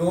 2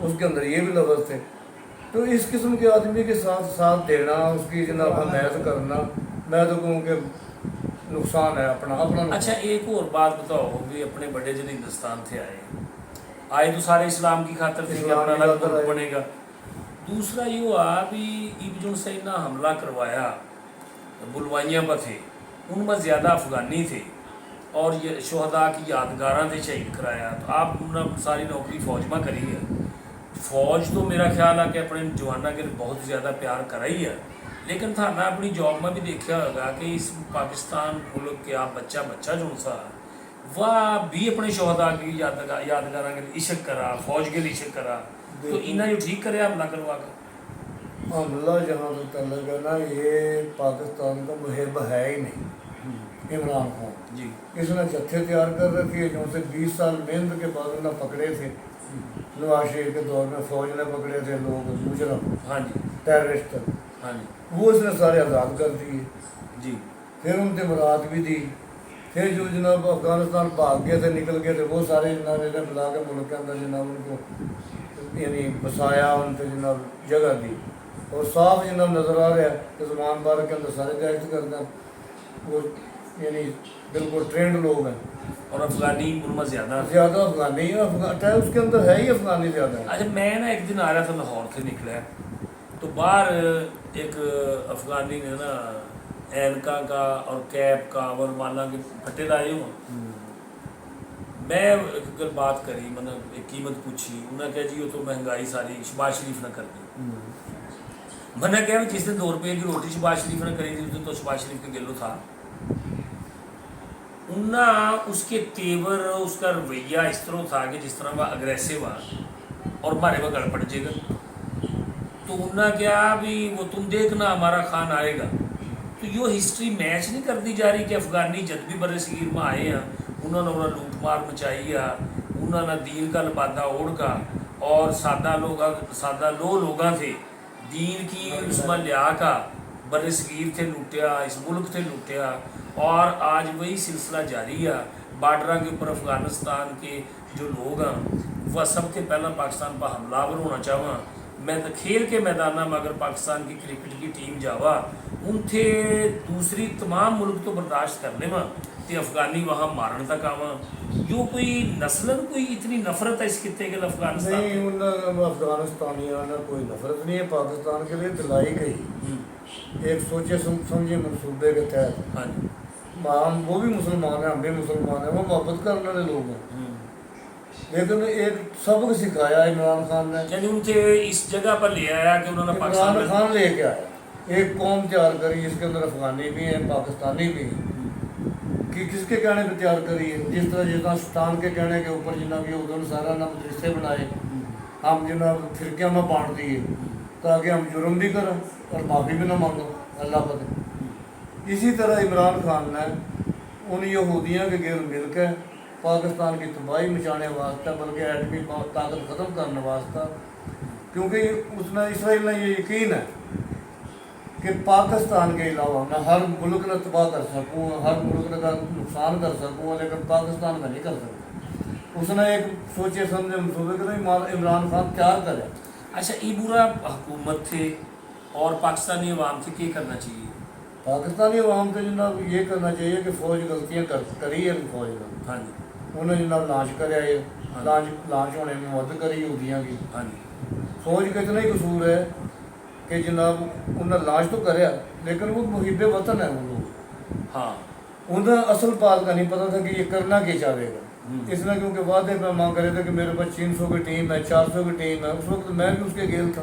اس کے اندر یہ بھی لفظ تھے. تو اس قسم کے آدمی کے ساتھ ساتھ دینا, اس کی جناب حمایت کرنا, میں تو کہوں کہ نقصان ہے اپنا نقصان. اچھا ایک اور بات بتاؤ بھی, اپنے بڑے جن ہندوستان تھے آئے تو سارے اسلام کی خاطر تھے کہ اپنا الگ ملک بنے گا. دوسرا یہ ہوا بھی اب جو سے نہ حملہ کروایا بلوائیاں پر تھے, ان میں زیادہ افغانی تھے اور یہ شہداء کی یادگاراں تھے شہید کرایا. تو آپ نے ساری نوکری فوج میں کری ہے. فوج تو میرا خیال ہے کہ اپنے جوانوں کے بہت زیادہ پیار کرا ہی ہے, لیکن تھا نا اپنی جاب میں بھی دیکھا ہوگا کہ اس پاکستان ملک کے آپ بچہ جو سا وہ بھی اپنے شہداء کی یادگاراں کے عشق کرا, فوج کے لیے عشق کرا. تو انہیں جو ٹھیک کرے حملہ کروا کر حملہ جہاں تک تعلق ہے نا, یہ پاکستان کا محب ہے ہی نہیں عمران خان. جی اس نے جتھے تیار کر رکھی ہے جو سے 20 سال محنت کے بعد انہیں پکڑے تھے. نواز شریف کے دور میں فوج نے پکڑے تھے لوگ مجرم, ہاں جی ٹیررسٹ, ہاں جی وہ اس نے سارے آزاد کر دیے. جی پھر ان سے مراد بھی دی. پھر جو جناب افغانستان بھاگ گئے تھے, نکل گئے تھے, وہ سارے جناب انہیں ملا کے ملک کے اندر جناب ان کو یعنی بسایا, ان سے جناب جگہ دی. اور صاف جناب نظر آ رہا ہے کہ زمان بارک کے اندر سارے دہشت گرد ہیں, وہ یعنی بالکل ٹرینڈ لوگ ہیں. اور افغانی ان میں زیادہ افغانی ہے, اس کے اندر ہے ہی افغانی زیادہ ہے. اچھا میں نا ایک دن آ رہا تھا لاہور سے نکلا, تو باہر ایک افغانی نے نا اینکا کا اور کیپ کا اور مالا کے پھٹے لائے ہوں. میں ایک بات کری, میں نے ایک قیمت پوچھی, انہوں نے کہا جی وہ تو مہنگائی ساری شہباز شریف نے کر دی. میں نے کہا جس نے 2 روپے کی روٹی شہباز شریف نے کری تھی اس دن تو شہباز شریف کے گلو تھا. اس کے تیور, اس کا رویہ اس طرح تھا کہ جس طرح وہ اگریسو ہے اور ہمارے وہ گڑ پڑ جائے گا. تو انہوں نے کہا بھی وہ تم دیکھنا ہمارا خان آئے گا. تو یہ ہسٹری میچ نہیں کرتی جا رہی کہ افغانی جد بھی بر صغیر میں آئے ہیں انہوں نے لوٹ مار مچائی ہے, انہوں نے دین کا لبادہ اوڑھ کا, اور سادہ لوگاں تھے دین کی اس میں لیا کا بر صغیر تھے لوٹیا, اس ملک تھے لوٹیا. اور آج وہی سلسلہ جاری ہے. بارڈر کے اوپر افغانستان کے جو لوگ ہیں وہ سب کے پہلا پاکستان پر حملہ آور ہونا چاہواں. میں کھیل کے میدان میں اگر پاکستان کی کرکٹ کی ٹیم جاوا ان تھے دوسری تمام ملک تو برداشت کرنے میں تے افغانی وہاں مارن تک آواں. جو کوئی نسلاً کوئی اتنی نفرت ہے اس خطے کے افغانستان نہیں, ان افغانستانیوں نے کوئی نفرت نہیں ہے, پاکستان کے لیے دلائی گئی ایک سوچے سمجھے منصوبے کے تحت. ہاں جی ہم وہ بھی مسلمان ہیں, ہم بھی مسلمان ہیں, وہ محبت کرنے والے لوگ ہیں. لیکن ایک سبق سکھایا عمران خان نے, یعنی ان کے اس جگہ پر لے آیا کہ انہوں نے عمران خان لے کے آیا ایک قوم تیار کری جس کے اندر افغانی بھی ہیں پاکستانی بھی ہیں. کہ کس کے کہنے پہ تیار کری ہے, جس طرح سلطان کے کہنے کے اوپر جناب یہ ادھر سارا نہ مدرسے بنائے, ہم جناب فرقیاں میں بانٹ دیے تاکہ ہم جرم بھی کریں اور معافی بھی نہ مانگو اللہ پتہ. اسی طرح عمران خان نے ان یہودیاں کے گرد مل کے پاکستان کی تباہی مچانے واسطہ بلکہ ایٹمی طاقت ختم کرنے واسطہ, کیونکہ اس نے اسرائیل نے یہ یقین ہے کہ پاکستان کے علاوہ میں ہر ملک نے تباہ کر سکوں, ہر ملک نے نقصان کر سکوں, لیکن پاکستان میں نہیں کر سکتا. اس نے ایک سوچے سمجھے منصوبے کے عمران خان تیار کرے. اچھا یہ برا حکومت تھے اور پاکستانی عوام سے کیا کرنا چاہیے؟ پاکستانی عوام سے جناب یہ کرنا چاہیے کہ فوج غلطیاں کری ہے, فوج نے ہاں جی انہوں نے جناب لانچ کریا ہے, لانچ ہونے میں مدد کری یہودیاں کی. ہاں جی فوج کا اتنا ہی قصور ہے کہ جناب انہوں نے لانچ تو کریا لیکن وہ محب وطن ہے وہ لوگ. ہاں انہیں اصل بات کا نہیں پتہ تھا کہ یہ کرنا کیا چاہے گا. اس نے کیونکہ وعدے پہ مانگ کرے تھے کہ میرے پاس 300 کی ٹیم ہے, 400 کی ٹیم ہے. اس وقت میں بھی اس کے گیل تھا,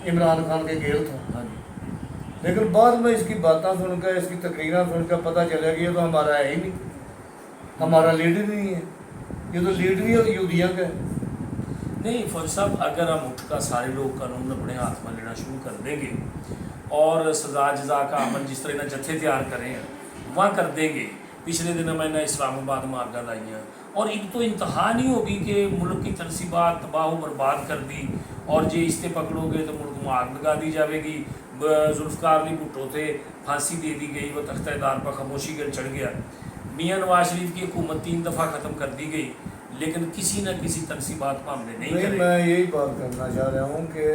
عمران خان کے گیل تھا. لیکن بعد میں اس کی باتیں سن کر, اس کی تقریریں سن کر پتہ چلا کہ یہ تو ہمارا ہے ہی نہیں, ہمارا لیڈر نہیں ہے, یہ تو لیڈر ہی یہودیاں کا ہے. نہیں فوج صاحب, اگر ہم اٹھ کر سارے لوگ قانون اپنے ہاتھ میں لینا شروع کر دیں گے اور سزا جزا کا عمل جس طرح جتھے تیار کریں ہیں وہاں کر دیں گے. پچھلے دنوں میں نے اسلام آباد میں آگاہ لائی ہیں اور اب تو انتہا نہیں ہوگی کہ ملک کی تنصیبات تباہ و برباد کر دی, اور جی اس سے پکڑو گے تو ملک میں آگ لگا دی جائے گی. ذوالفقار علی بھٹو تھے, پھانسی دے دی گئی, وہ تختہ دار پر خاموشی گل چڑھ گیا. میاں نواز شریف کی حکومت 3 دفعہ ختم کر دی گئی, لیکن کسی نہ کسی تنصیبات کو ہم نے نہیں نہیں کرے. میں یہی بات کرنا چاہ رہا ہوں کہ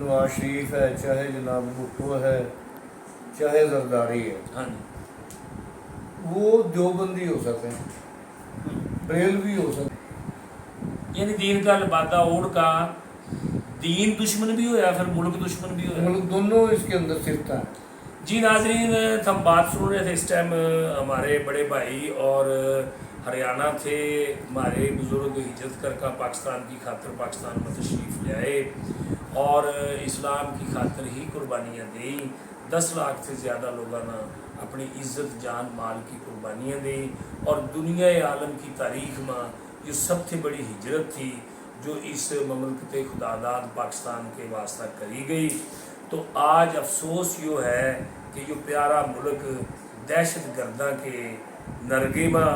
نواز شریف ہے، چاہے جناب بھٹو ہے، چاہے زرداری ہے، ہاں جی. وہ دیوبندی ہو سکتے ہیں، بریلوی ہو سکتے ہیں، یعنی دین کا لبادہ اوڑھ کا دین دشمن بھی ہویا پھر ملک دشمن بھی ہویا. ملک دونوں اس کے اندر صرف ہیں. جی ناظرین، ہم بات سن رہے تھے اس ٹائم ہمارے بڑے بھائی اور ہریانہ تھے، ہمارے بزرگ ہجرت کر کا پاکستان کی خاطر پاکستان میں تشریف لے آئے اور اسلام کی خاطر ہی قربانیاں دیں. 10 لاکھ سے زیادہ لوگوں نے اپنی عزت جان مال کی قربانیاں دیں اور دنیا عالم کی تاریخ میں یہ سب سے بڑی ہجرت تھی جو اس مملکت خدا داد پاکستان کے واسطہ کری گئی. تو آج افسوس یہ ہے کہ یہ پیارا ملک دہشت گرداں کے نرگے میں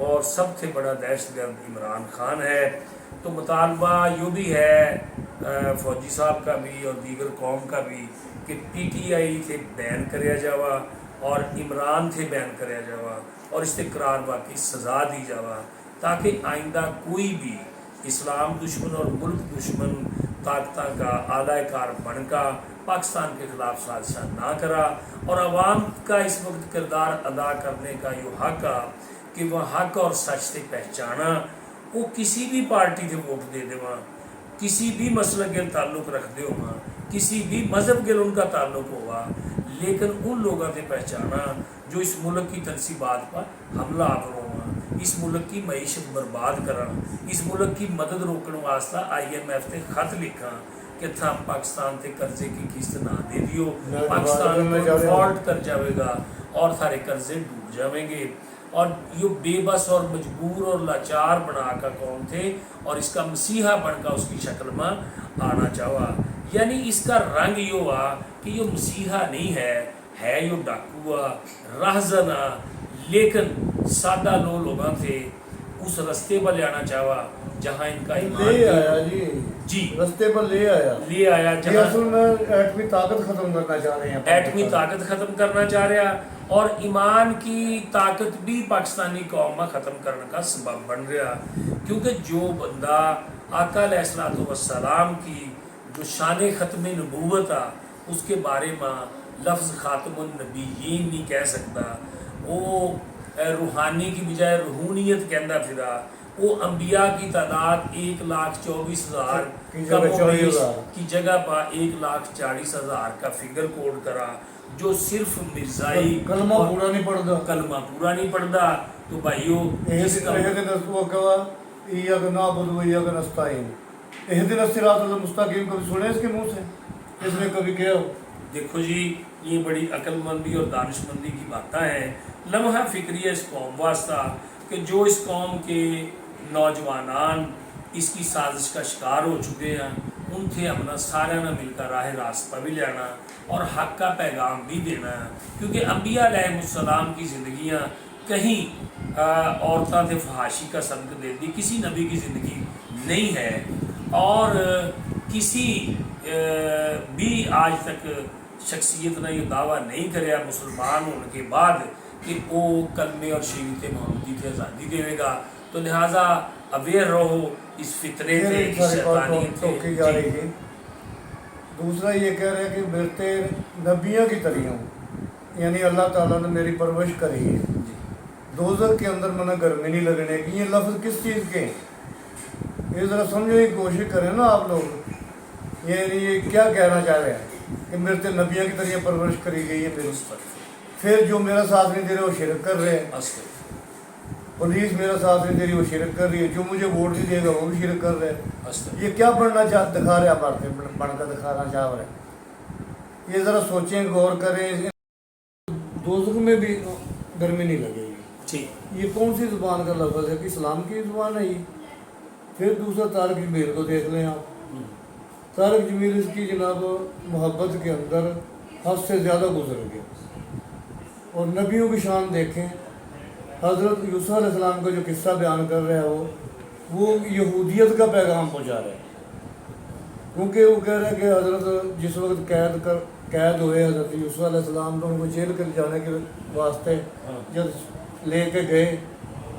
اور سب سے بڑا دہشت گرد عمران خان ہے. تو مطالبہ یہ بھی ہے فوجی صاحب کا بھی اور دیگر قوم کا بھی کہ پی ٹی آئی سے بین کریا جاوا اور عمران سے بین کریا جاوا اور اس سے قرار باقی سزا دی جاوا تاکہ آئندہ کوئی بھی اسلام دشمن اور ملک دشمن طاقتوں کا اعلی کار بن کا پاکستان کے خلاف سازشاں نہ کرا. اور عوام کا اس وقت کردار ادا کرنے کا یہ حق ہے کہ وہ حق اور سچ سے پہچانا. وہ کسی بھی پارٹی سے ووٹ دے دے کسی بھی مسلک کے تعلق رکھ دے ہوا کسی بھی مذہب کے ان کا تعلق ہوا، لیکن ان لوگوں سے پہچانا جو اس ملک کی تنصیبات پر حملہ آور ہوا، اس ملک کی معیشت برباد کرا، اس ملک کی مدد روکنے واسطہ IMF سے خط لکھا کہ تھا پاکستان سے قرضے کی قسط نہ دے دیو، پاکستان کو ڈیفالٹ کر جاوے گا اور سارے قرضے ڈوب جاویں گے. اور یہ بے بس اور مجبور اور لاچار بنا کا قوم تھے اور اس کا مسیحا بن کا اس کی شکل میں آنا چاہا. یعنی اس کا رنگ یہ ہوا کہ یہ مسیحا نہیں ہے یہ ڈاکو راہزن، لیکن سادہ لوگوں سے اس رستے پر لے آنا چاہا جہاں ان کا ایمان لے آیا جی رستے پر لے آیا جہاں یہ اصل میں ایٹمی طاقت ختم کرنا چاہ رہے ہیں، ایٹمی طاقت ختم کرنا چاہ رہا اور ایمان کی طاقت بھی پاکستانی قوم میں ختم کرنے کا سبب بن رہا. کیونکہ جو بندہ آقا علیہ الصلوۃ والسلام کی جو شان ختم نبوت ہے اس کے بارے میں لفظ خاتم النبیین نہیں کہہ سکتا، وہ روحانی کی بجائے روحانیت کہندا پھرا. وہ انبیاء کی تعداد 1,24,000 کی جگہ پر 1,40,000 کا فگر کوڈ کرا جو صرف مرزائی کلمہ پورا نہیں پڑھتا. تو بھائیو اہدنا الصراط المستقیم کبھی سنے اس کے منہ سے؟ اس نے کبھی کہا ہو؟ دیکھو جی یہ بڑی عقل مندی اور دانش مندی کی باتیں ہیں. لمحہ فکری ہے اس قوم واسطہ کہ جو اس قوم کے نوجوانان اس کی سازش کا شکار ہو چکے ہیں ان سے ہمنا سارے نہ مل کر راہ راست پر بھی لینا اور حق کا پیغام بھی دینا ہے. کیونکہ انبیاء علیہ السلام کی زندگیاں کہیں عورتوں سے فحاشی کا سبق دیتی کسی نبی کی زندگی نہیں ہے. اور کسی بھی آج تک شخصیت نے یہ دعویٰ نہیں کریا مسلمان ہونے کے بعد کہ وہ کلمے اور شریعت محمدی کی آزادی دے گا. تو لہٰذا اویئر رہو اس فطرے سے اس شیطانیت سے. دوسرا یہ کہہ رہے ہیں کہ میرے نبیوں کی طرح ہوں، یعنی اللہ تعالیٰ نے میری پرورش کری ہے، دوزخ کے اندر منع گرمی نہیں لگنے کی. یہ لفظ کس چیز کے ہیں؟ یہ ذرا سمجھنے کی کوشش کریں نا آپ لوگ. یعنی یہ کیا کہنا چاہ رہے ہیں کہ میرے نبیوں کی طرح پرورش کری گئی ہے میری، پھر جو میرا ساتھ نہیں دے رہے وہ شرک کر رہے ہیں. پولیس میرا ساتھ نہیں دے رہی وہ شرک کر رہی ہے، جو مجھے ووٹ نہیں دے گا وہ بھی شرک کر رہے ہیں. یہ کیا دکھا رہے آپ بڑھ کر دکھانا چاہ رہے ہیں؟ یہ ذرا سوچیں غور کریں. دوزخ میں بھی گرمی نہیں لگے گی. یہ کون سی زبان کا لفظ ہے کہ اسلام کی زبان ہے یہ؟ پھر دوسرا طارق جمیل کو دیکھ لیں آپ. طارق جمیل اس کی جناب محبت کے اندر حد سے زیادہ گزر گیا. اور نبیوں کی شان دیکھیں، حضرت یوسف علیہ السلام کا جو قصہ بیان کر رہا ہے وہ یہودیت کا پیغام پہنچا رہا ہے. کیونکہ وہ کہہ رہا ہے کہ حضرت جس وقت قید ہوئے حضرت یوسف علیہ السلام تو ان کو جیل کر جانے کے واسطے جب لے کے گئے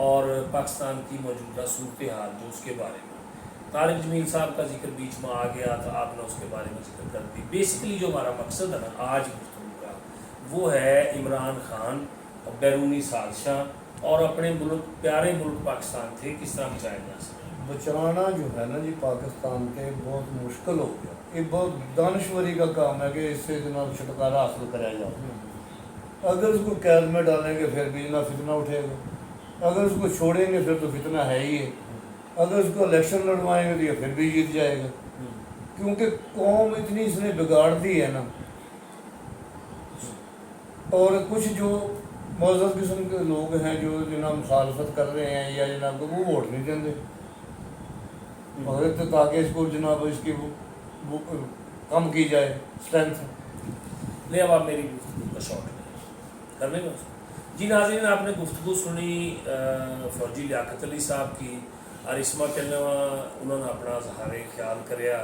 اور پاکستان کی موجودہ صورتحال جو اس کے بارے میں طارق جمیل صاحب کا ذکر بیچ میں آ گیا تو آپ نے اس کے بارے میں ذکر کر دی. بیسیکلی جو ہمارا مقصد ہے نا آج گفتگو کا وہ ہے عمران خان اور بیرونی سازشاں اور اپنے ملک پیارے ملک پاکستان تھے کس طرح بچایا جا سکے. بچانا جو ہے نا جی پاکستان کے بہت مشکل ہو گیا. یہ بہت دانشوری کا کام ہے کہ اس سے جناب چھٹکارا حاصل کرا جائے. اگر اس کو قید میں ڈالیں گے پھر بھی جناب فتنہ اٹھے گا. اگر اس کو چھوڑیں گے پھر تو فتنہ ہے ہی ہے. اگر اس کو الیکشن لڑوائیں گے تو یہ پھر بھی جیت جائے گا. کیونکہ قوم اتنی اس نے بگاڑ دی ہے نا. اور کچھ جو معذر قسم کے لوگ ہیں جو جناب مخالفت کر رہے ہیں یا جناب کو وہ ووٹ نہیں دیں گے مگر تاکہ اس کو جناب اس کی وہ کم کی جائے اسٹرینتھ. لے اب آپ میری گفتگو کا شارٹ کر لیں گے. جی ناظرین آپ نے گفتگو سنی فوجی لیاقت علی صاحب کی اور اسما کے انہوں نے اپنا اظہار خیال کریا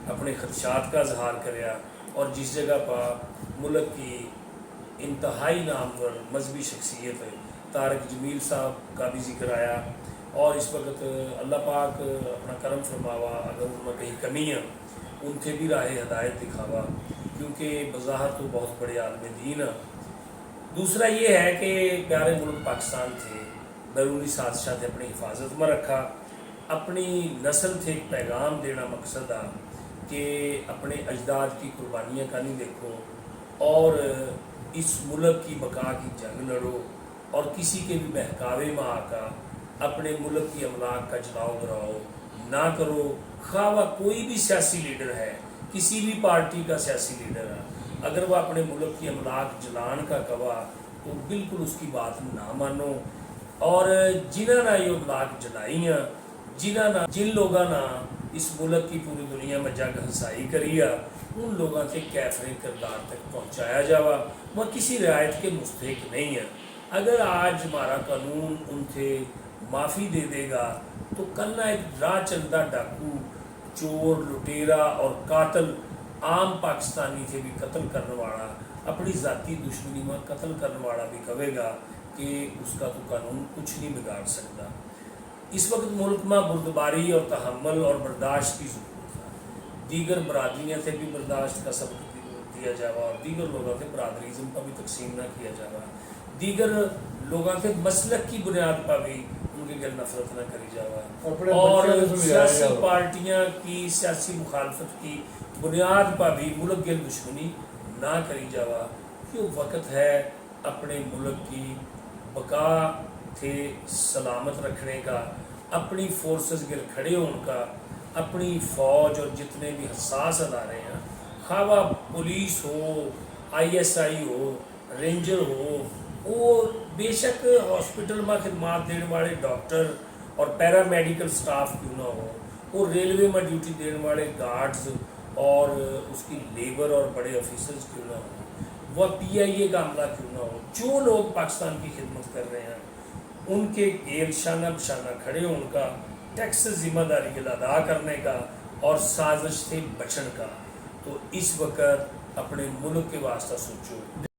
اپنے خدشات کا اظہار کریا اور جس جگہ پر ملک کی انتہائی نامور مذہبی شخصیت طارق جمیل صاحب کا بھی ذکر آیا اور اس وقت اللہ پاک اپنا کرم فرماوا اگر ان میں کہیں کمی ہے ان کے بھی راہ ہدایت دکھاوا کیونکہ بظاہر تو بہت بڑے عالم دین ہیں. دوسرا یہ ہے کہ پیارے ملک پاکستان تھے بیرونی سازشاں تھے اپنی حفاظت میں رکھا اپنی نسل تھے ایک پیغام دینا مقصد آ کہ اپنے اجداد کی قربانیاں کا نہیں دیکھو اور اس ملک کی بقا کی جنگ لڑو اور کسی کے بھی بہکاوے میں آ کر اپنے ملک کی املاک کا جلاؤ گراؤ نہ کرو. خواہ کوئی بھی سیاسی لیڈر ہے کسی بھی پارٹی کا سیاسی لیڈر ہے اگر وہ اپنے ملک کی املاک جلان کا گواہ تو بالکل اس کی بات نہ مانو. اور جنہوں نے یہ املاک جلائی ہیں جن لوگوں نے اس ملک کی پوری دنیا میں جگ ہنسائی کری ہے ان لوگوں کے کیفر کردار تک پہنچایا جاوا وہ کسی رعایت کے مستحق نہیں ہے. اگر آج ہمارا قانون ان سے معافی دے دے گا تو کل نہ ایک راہ چلتا ڈاکو چور لٹیرا اور قاتل عام پاکستانی سے بھی قتل کرنے والا اپنی ذاتی دشمنی میں قتل کرنے والا بھی کہے گا کہ اس کا تو قانون کچھ نہیں بگاڑ سکتا. اس وقت ملک میں بردباری اور تحمل اور برداشت کی ضرورت ہے. دیگر برادریوں سے بھی برداشت کا سبق دیا جاوا اور دیگر لوگوں سے برادریزم کا بھی تقسیم نہ کیا جاوا. دیگر لوگوں کے مسلک کی بنیاد پر بھی ان کے گھر نفرت نہ کری جاوا اور سیاسی پارٹیاں کی سیاسی مخالفت کی بنیاد پر بھی ملک گل دشمنی نہ کری جاوا. یہ وقت ہے اپنے ملک کی بقا تھے سلامت رکھنے کا اپنی فورسز گر کھڑے ہون کا اپنی فوج اور جتنے بھی حساس ادارے ہیں خواہ پولیس ہو آئی ایس آئی ہو رینجر ہو وہ بے شک ہاسپٹل میں خدمات دینے والے ڈاکٹر اور پیرا میڈیکل سٹاف کیوں نہ ہو وہ ریلوے میں ڈیوٹی دینے والے گارڈز اور اس کی لیبر اور بڑے آفیسرز کیوں نہ ہو وہ پی آئی اے کا عملہ کیوں نہ ہو جو لوگ پاکستان کی خدمت کر رہے ہیں ان کے گیل شانہ بشانہ کھڑے ان کا ٹیکس ذمہ داری ادا کرنے کا اور سازش سے بچن کا. تو اس وقت اپنے ملک کے واسطہ سوچو.